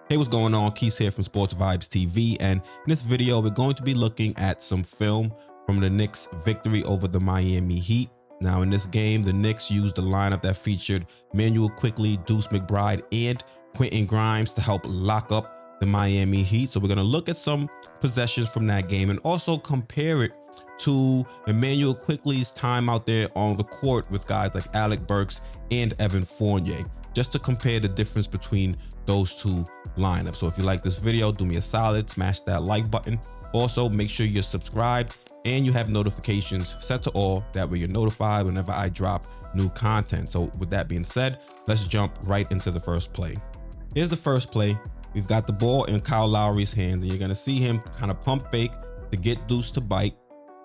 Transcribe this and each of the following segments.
Hey, what's going on? Keith here from Sports Vibes TV, and in this video we're going to be looking at some film from the Knicks victory over the Miami Heat. Now in this game, the Knicks used a lineup that featured Manuel Quickley, Deuce McBride, and Quickley-Grimes to help lock up the Miami Heat. So we're going to look at some possessions from that game and also compare it to Emmanuel Quickley's time out there on the court with guys like Alec Burks and Evan Fournier, just to compare the difference between those two lineups. So if you like this video, do me a solid, smash that like button. Also, make sure you're subscribed and you have notifications set to all. That way you're notified whenever I drop new content. So with that being said, let's jump right into the first play. Here's the first play. We've got the ball in Kyle Lowry's hands, and you're going to see him kind of pump fake to get Deuce to bite,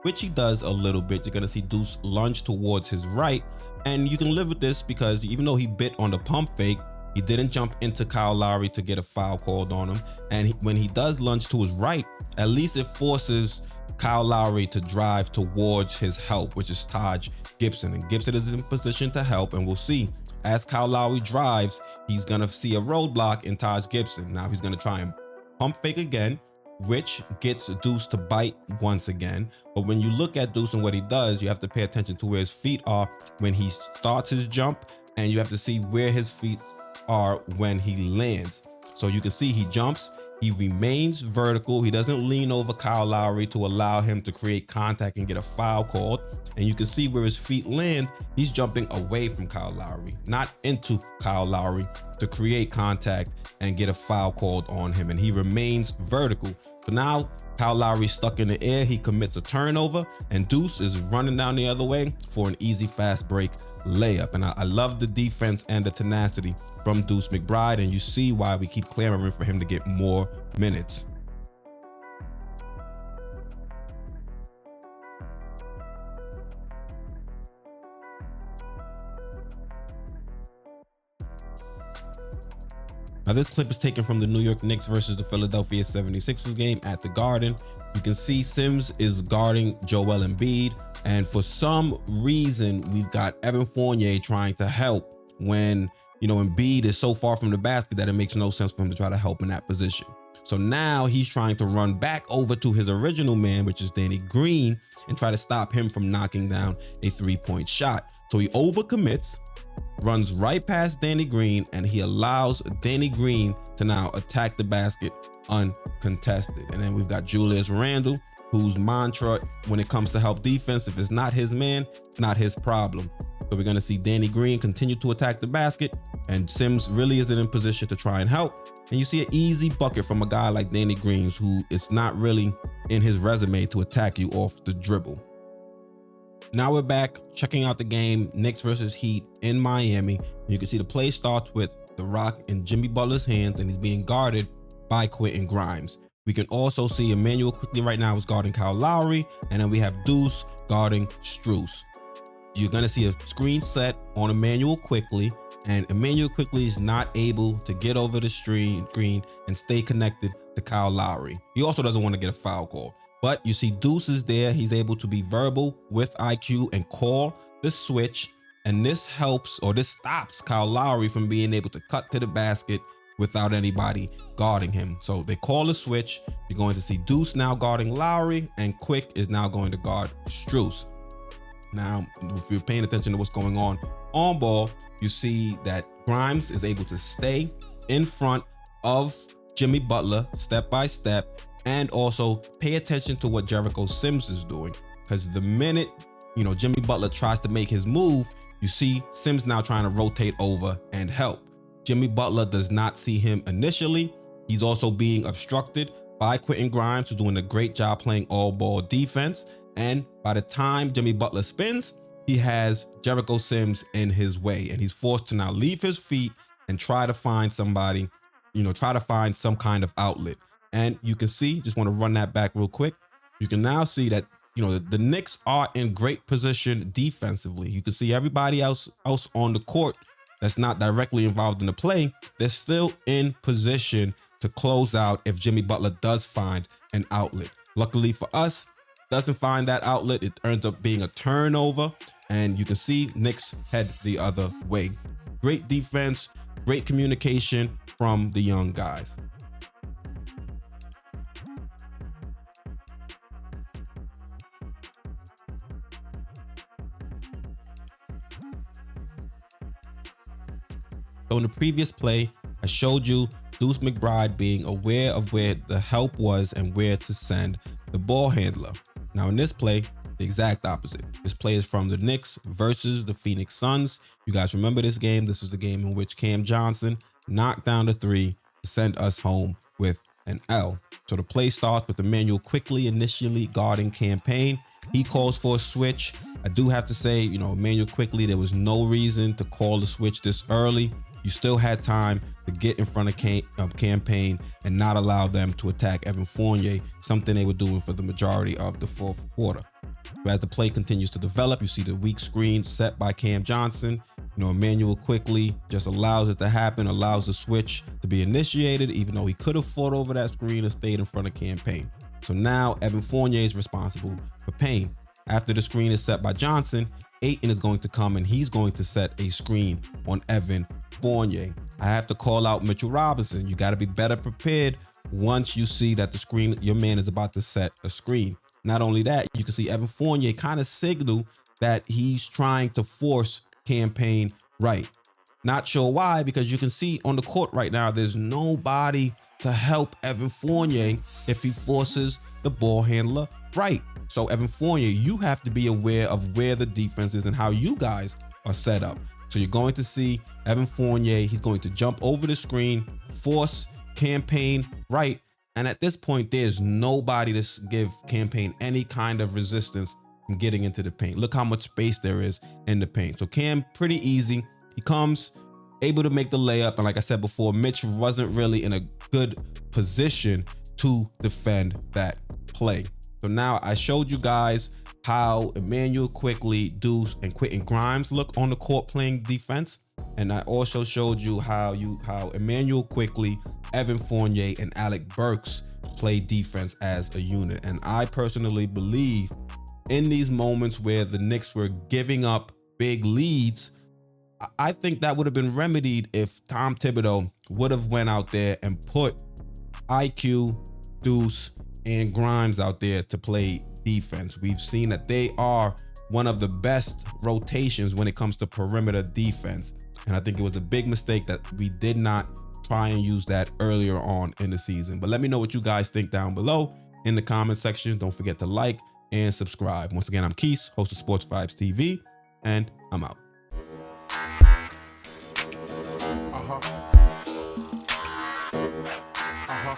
which he does a little bit. You're going to see Deuce lunge towards his right, and you can live with this because even though he bit on the pump fake, he didn't jump into Kyle Lowry to get a foul called on him. And when he does lunge to his right, at least it forces Kyle Lowry to drive towards his help, which is Taj Gibson. And Gibson is in position to help, and we'll see as Kyle Lowry drives, he's going to see a roadblock in Taj Gibson. Now he's going to try and pump fake again, which gets Deuce to bite once again. But when you look at Deuce and what he does, you have to pay attention to where his feet are when he starts his jump, and you have to see where his feet are when he lands. So you can see he jumps, he remains vertical, he doesn't lean over Kyle Lowry to allow him to create contact and get a foul called. And you can see where his feet land, he's jumping away from Kyle Lowry, not into Kyle Lowry, to create contact and get a foul called on him, and he remains vertical. So now Kyle Lowry's stuck in the air, he commits a turnover, and Deuce is running down the other way for an easy fast break layup. And I love the defense and the tenacity from Deuce McBride, and you see why we keep clamoring for him to get more minutes. Now this clip is taken from the New York Knicks versus the Philadelphia 76ers game at the Garden. You can see Sims is guarding Joel Embiid, and for some reason we've got Evan Fournier trying to help when, you know, Embiid is so far from the basket that it makes no sense for him to try to help in that position. So now he's trying to run back over to his original man, which is Danny Green, and try to stop him from knocking down a three-point shot. So he overcommits, runs right past Danny Green, and he allows Danny Green to now attack the basket uncontested. And then we've got Julius Randle, whose mantra when it comes to help defense, if it's not his man, it's not his problem. So we're going to see Danny Green continue to attack the basket, and Sims really isn't in position to try and help. And you see an easy bucket from a guy like Danny Green, who it's not really in his resume to attack you off the dribble. Now we're back checking out the game, Knicks versus Heat in Miami. You can see the play starts with the rock in Jimmy Butler's hands, and he's being guarded by Quickley-Grimes. We can also see Emmanuel Quickley right now is guarding Kyle Lowry, and then we have Deuce guarding Strus. You're going to see a screen set on Emmanuel Quickley, and Emmanuel Quickley is not able to get over the screen and stay connected to Kyle Lowry. He also doesn't want to get a foul call. But you see Deuce is there. He's able to be verbal with IQ and call the switch. And this helps, or this stops Kyle Lowry from being able to cut to the basket without anybody guarding him. So they call the switch. You're going to see Deuce now guarding Lowry, and Quick is now going to guard Strus. Now, if you're paying attention to what's going on ball, you see that Grimes is able to stay in front of Jimmy Butler step by step. And also pay attention to what Jericho Sims is doing, because the minute, you know, Jimmy Butler tries to make his move, you see Sims now trying to rotate over and help. Jimmy Butler does not see him initially. He's also being obstructed by Quickley-Grimes, who's doing a great job playing all ball defense. And by the time Jimmy Butler spins, he has Jericho Sims in his way, and he's forced to now leave his feet and try to find somebody, you know, try to find some kind of outlet. And you can see, just want to run that back real quick. You can now see that, you know, the Knicks are in great position defensively. You can see everybody else on the court that's not directly involved in the play. They're still in position to close out if Jimmy Butler does find an outlet. Luckily for us, doesn't find that outlet. It ends up being a turnover, and you can see Knicks head the other way. Great defense, great communication from the young guys. So in the previous play, I showed you Deuce McBride being aware of where the help was and where to send the ball handler. Now in this play, the exact opposite. This play is from the Knicks versus the Phoenix Suns. You guys remember this game? This is the game in which Cam Johnson knocked down the three to send us home with an L. So the play starts with Emmanuel Quickley initially guarding Campaign. He calls for a switch. I do have to say, Emmanuel Quickley, there was no reason to call the switch this early. You still had time to get in front of Campaign and not allow them to attack Evan Fournier, something they were doing for the majority of the fourth quarter. As the play continues to develop, you see the weak screen set by Cam Johnson. Emmanuel Quickley just allows it to happen, allows the switch to be initiated, even though he could have fought over that screen and stayed in front of Campaign. So now Evan Fournier is responsible for pain. After the screen is set by Johnson, Ayton is going to come and he's going to set a screen on Evan Fournier. I have to call out Mitchell Robinson. You got to be better prepared once you see that the screen, your man is about to set a screen. Not only that, you can see Evan Fournier kind of signal that he's trying to force Campaign right. Not sure why, because you can see on the court right now, there's nobody to help Evan Fournier if he forces the ball handler right. So Evan Fournier, you have to be aware of where the defense is and how you guys are set up. So you're going to see Evan Fournier, he's going to jump over the screen, force Campaign right. And at this point, there's nobody to give Campaign any kind of resistance from getting into the paint. Look how much space there is in the paint. So Cam, pretty easy. He comes, able to make the layup. And like I said before, Mitch wasn't really in a good position to defend that play. So now I showed you guys how Emmanuel Quickley, Deuce, and Quickley-Grimes look on the court playing defense. And I also showed you how Emmanuel Quickley, Evan Fournier, and Alec Burks play defense as a unit. And I personally believe in these moments where the Knicks were giving up big leads, I think that would have been remedied if Tom Thibodeau would have went out there and put IQ, Deuce, and Grimes out there to play defense. We've seen that they are one of the best rotations when it comes to perimeter defense. And I think it was a big mistake that we did not try and use that earlier on in the season. But let me know what you guys think down below in the comment section. Don't forget to like and subscribe. Once again, I'm Keith, host of Sports Vibes TV, and I'm out. Uh-huh.